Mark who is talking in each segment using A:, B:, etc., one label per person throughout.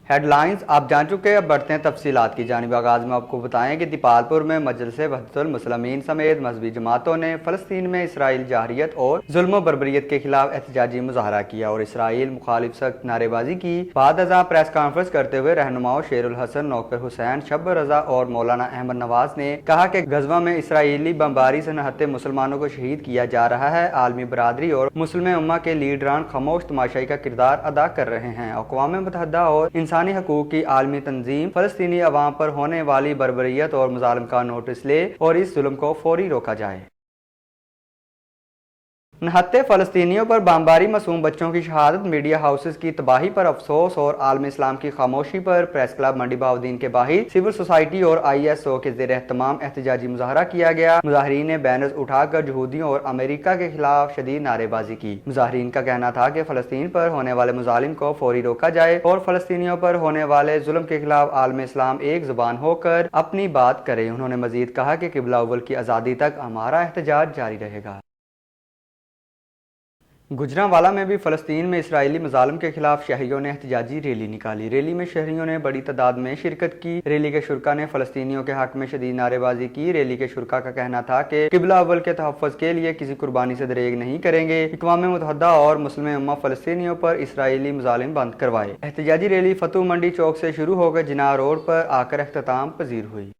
A: Head lines आप जान चुके हैं, अब बढ़ते हैं तफसीलात की जानिब। आगाज में आपको बताएं कि दीपालपुर में मजलिस वहदतुल मुस्लिमीन समेत मजहबी जमातों ने फ़लस्तीन में इसराइल जाहिरियत और जुल्म बर्बरियत के खिलाफ एहतजाजी मुजाहरा किया और इसराइल मुखालिफ सख्त नारेबाजी की। बाद अज़ां प्रेस कॉन्फ्रेंस करते हुए रहनुमाओं शेरुल हसन, नौकर हुसैन, शब रजा और मौलाना अहमद नवाज ने कहा कि गज़वा में इसराइली बमबारी से निहत्ते मुसलमानों को शहीद किया जा रहा है। आलमी बरादरी और मुस्लिम उम्मा के लीडरान खामोश तमाशाई का किरदार अदा कर रहे हैं। अक़वाम मुत्तहिदा और इंसानी हकूक़ की आलमी तंजीम फ़लस्तीनी अवाम पर होने वाली बर्बरियत और मुज़ालिम का नोटिस ले और इस जुल्म को फौरी रोका जाए। निहत्ते फ़लस्तीनियों पर बमबारी, मासूम बच्चों की शहादत, मीडिया हाउसेस की तबाही पर अफसोस और आलम इस्लाम की खामोशी पर प्रेस क्लब मंडी बहाउद्दीन के बाहर सिविल सोसाइटी और ISO के ज़ेर एहतमाम एहतजाजी मुजाहरा किया गया। मुजाहरीन ने बैनर्स उठाकर यहूदियों और अमेरिका के खिलाफ शदीद नारेबाजी की। मुजाहरीन का कहना था कि फ़लस्तीन पर होने वाले मुजालिम को फौरी रोका जाए और फ़लस्तीनियों पर होने वाले जुल्म के खिलाफ आलम इस्लाम एक ज़ुबान होकर अपनी बात करे। उन्होंने मजीद कहा कि क़िबला अव्वल की आज़ादी तक हमारा एहतजाज जारी रहेगा। गुजरांवाला में भी फ़लस्तीन में इसराइली मज़ालिम के खिलाफ शहरियों ने एहतजाजी रैली निकाली। रैली में शहरियों ने बड़ी तादाद में शिरकत की। रैली के शुरा ने फ़लस्तीनियों के हक में शदीद नारेबाजी की। रैली के शुरा का कहना था कि क़िबला अव्वल के तहफ़्फ़ुज़ के लिए किसी कुर्बानी से दरेग नहीं करेंगे। अक़वाम मुत्तहिदा और मुस्लिम उम्मा फ़लस्तीनियों पर इसराइली मज़ालिम बंद करवाए। एहतजाजी रैली फतू मंडी चौक से शुरू होकर जिनाह रोड पर आकर अख्ताम पजीर हुई।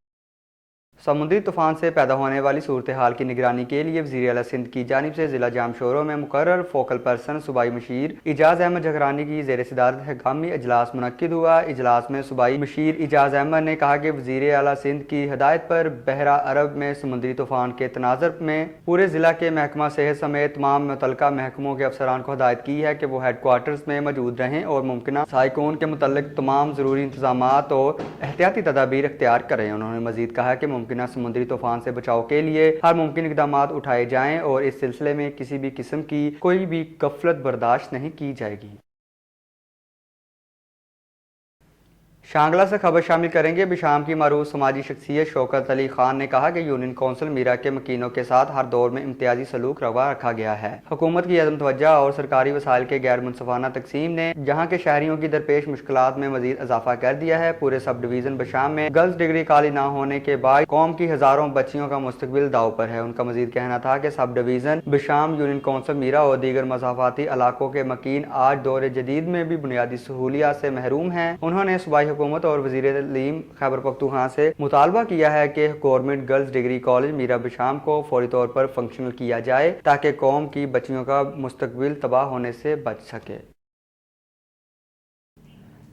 A: समुद्री तूफान से पैदा होने वाली सूरत हाल की निगरानी के लिए वज़ीर आला सिंध की जानिब से ज़िला जाम शोरों में मुकर्रर फोकल पर्सन सूबाई मुशीर इजाज़ अहमद जगरानी की ज़ेर सदारत हंगामी इजलास मुनक्किद हुआ। इजलास में सूबाई मुशीर इजाज़ अहमद ने कहा कि वज़ीर आला सिंध की हिदायत पर बहरा अरब में समुद्री तूफान के तनाज़र में पूरे ज़िला के महकमा सेहत समेत तमाम मुतल्लिका महकमों के अफसरान को हिदायत की है कि वो हेडक्वार्टर्स में मौजूद रहें और मुमकिन साइक्लोन के मुतल्लिक तमाम ज़रूरी इंतजामात और एहतियाती तदाबीर इख्तियार करें। उन्होंने मज़ीद कहा कि मुमकिन समुद्री तूफान से बचाव के लिए हर मुमकिन इक़दाम उठाए जाएं और इस सिलसिले में किसी भी किस्म की कोई भी गफलत बर्दाश्त नहीं की जाएगी। शांगला से खबर शामिल करेंगे। बिशाम की मारूफ समाजी शख्सियत शौकत अली खान ने कहा कि यूनियन कौंसिल मीरा के मकीनों के साथ हर दौर में इम्तियाजी सलूक रवा रखा गया है। हुकूमत की अदम तवज्जो और सरकारी वसाइल के गैर मुनसफाना तकसीम ने जहाँ के शहरियों की दरपेश मुश्किलात में मजीद इजाफा कर दिया है। पूरे सब डिवीजन बिशाम में गर्ल्स डिग्री कॉलेज न होने के बाद कौम की हजारों बच्चियों का मुस्तकबिल दाव पर है। उनका मजीद कहना था कि subdivision Besham, union council Mira और दीगर मसाफाती इलाकों के मकीन आज दौर जदीद में भी बुनियादी सहूलियात से महरूम हैं। उन्होंने सूबाई हुकूमत और वज़ीर तालीम खैबर पख्तूनख्वा से मुतालबा किया है कि government girls degree college Mira Besham को फौरी तौर पर फंक्शनल किया जाए ताकि कौम की बच्चियों का मुस्तकबिल तबाह होने से बच सके।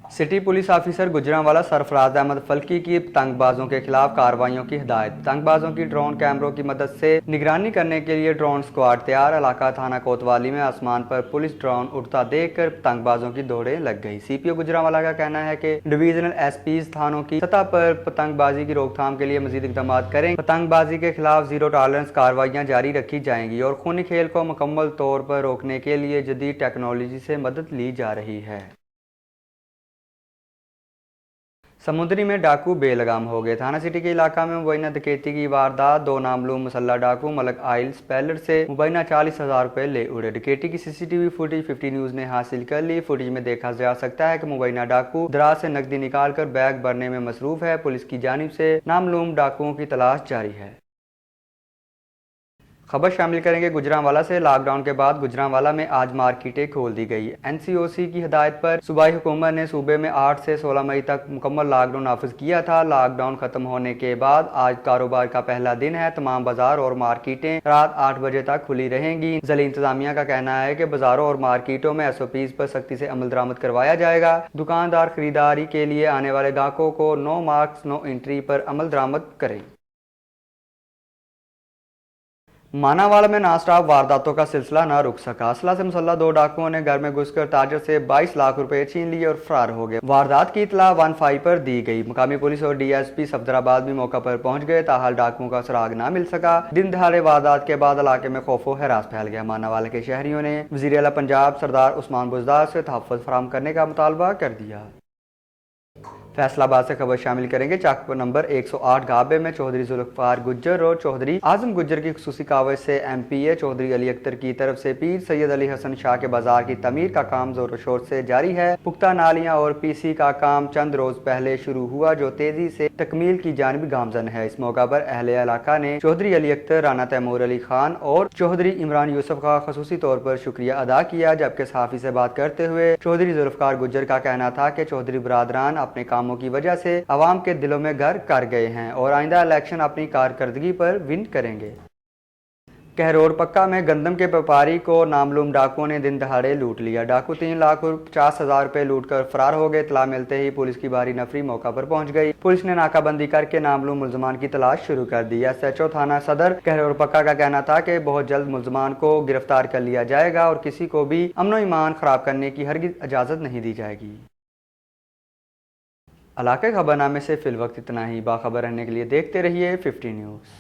A: City police officer Gujranwala Sarfaraz Ahmed Falki की पतंगबाजों के खिलाफ कार्रवाइयों की हिदायत। पतंगबाजों की ड्रोन कैमरों की मदद से निगरानी करने के लिए ड्रोन स्क्वाड तैयार। इलाका थाना कोतवाली में आसमान पर पुलिस ड्रोन उड़ता देखकर पतंगबाजों की दौड़ें लग गई। CPO गुजरांवाला का कहना है कि डिवीजनल SPs थानों की सतह पर पतंगबाजी की रोकथाम के लिए मजीद इक़दाम करेंगे। पतंगबाजी के खिलाफ जीरो टॉलरेंस कार्रवाइयाँ जारी रखी जाएंगी और खूनी खेल को मुकम्मल तौर पर रोकने के लिए जदीद टेक्नोलॉजी से मदद ली जा रही है। समुद्री में डाकू बेलगाम हो गए। थाना सिटी के इलाका में मुबैना डकैती की वारदात। 2 नामलूम मुसल्लह डाकू मलक आइल स्पेलर से मुबैना 40,000 रुपये ले उड़े। डकैती की CCTV फुटेज 50 न्यूज़ ने हासिल कर ली। फुटेज में देखा जा सकता है कि मुबैना डाकू दराज से नकदी निकाल कर बैग भरने में मसरूफ है। पुलिस की जानिब से नामलूम डाकुओं की तलाश जारी है। खबर शामिल करेंगे गुजरांवाला से। लॉकडाउन के बाद गुजरांवाला में आज मार्केटें खोल दी गई। NCOC की हिदायत पर सूबाई हुकूमत ने सूबे में 8 से 16 मई तक मुकम्मल लॉकडाउन नाफिज किया था। लॉकडाउन खत्म होने के बाद आज कारोबार का पहला दिन है। तमाम बाजार और मार्केटें रात 8 बजे तक खुली रहेंगी। ज़िला इंतजामिया का कहना है कि बाजारों और मार्केटों में SOPs पर सख्ती से अमल दरामद करवाया जाएगा। दुकानदार खरीदारी के लिए आने वाले ग्राहकों को नो मार्क्स नो एंट्री पर अमल दरामद करें। मानावाला में नॉनस्टॉप वारदातों का सिलसिला न रुक सका। असला से मुसल्लह 2 डाकुओं ने घर में घुसकर ताजर से 22 लाख रुपए छीन लिए और फरार हो गए। वारदात की इतला 15 पर दी गई। मुकामी पुलिस और DSP सफदराबाद भी मौका पर पहुंच गए, ताहाल डाकुओं का सुराग न मिल सका। दिन दहाड़े वारदात के बाद इलाके में खौफो हरास फैल गया। मानावाला के शहरियों ने वज़ीर आला पंजाब सरदार उस्मान बुज़दार से तहफ़्फ़ुज़ फराहम करने का मुतालबा कर दिया। फैसलाबाद से खबर शामिल करेंगे। चाकपुर नंबर 108 गाबे में चौधरी जुल्फकार गुज्जर और चौधरी आजम गुज्जर की खुसूसी कावज से MPA चौधरी अली अख्तर की तरफ से पीर सैयद अली हसन शाह के बाजार की तमीर का काम जोर शोर से जारी है। पुख्ता नालियां और PC का काम चंद रोज पहले शुरू हुआ, जो तेजी से तकमील की जानिब गामजन है। इस मौका पर अहले इलाका ने चौधरी अली अख्तर, राना तैमूर अली खान और चौधरी इमरान यूसुफ का खसूसी तौर पर शुक्रिया अदा किया। जबकि सहाफ़ी से बात करते हुए चौधरी जुल्फकार गुज्जर का कहना था कि चौधरी बरादरान अपने कामों की वजह से आवाम के दिलों में घर कर गए हैं और आइंदा इलेक्शन अपनी कारकर्दगी पर विन करेंगे। कहरोड़ पक्का में गंदम के व्यापारी को नामलूम डाकुओं ने दिन दहाड़े लूट लिया। डाकू 3,50,000 रुपए लूट कर फरार हो गए। इत्तला मिलते ही पुलिस की भारी नफरी मौका पर पहुंच गई। पुलिस ने नाकाबंदी करके नामलूम मुल्जमान की तलाश शुरू कर दी। SHO थाना सदर कहरोड़ पक्का का कहना था कि बहुत जल्द मुल्जमान को गिरफ्तार कर लिया जाएगा और किसी को भी अमनो ईमान खराब करने की हरगिज इजाजत नहीं दी जाएगी। इलाके खबरनामे से फिल वक्त इतना ही। बाखबर रहने के लिए देखते रहिए 50 न्यूज़।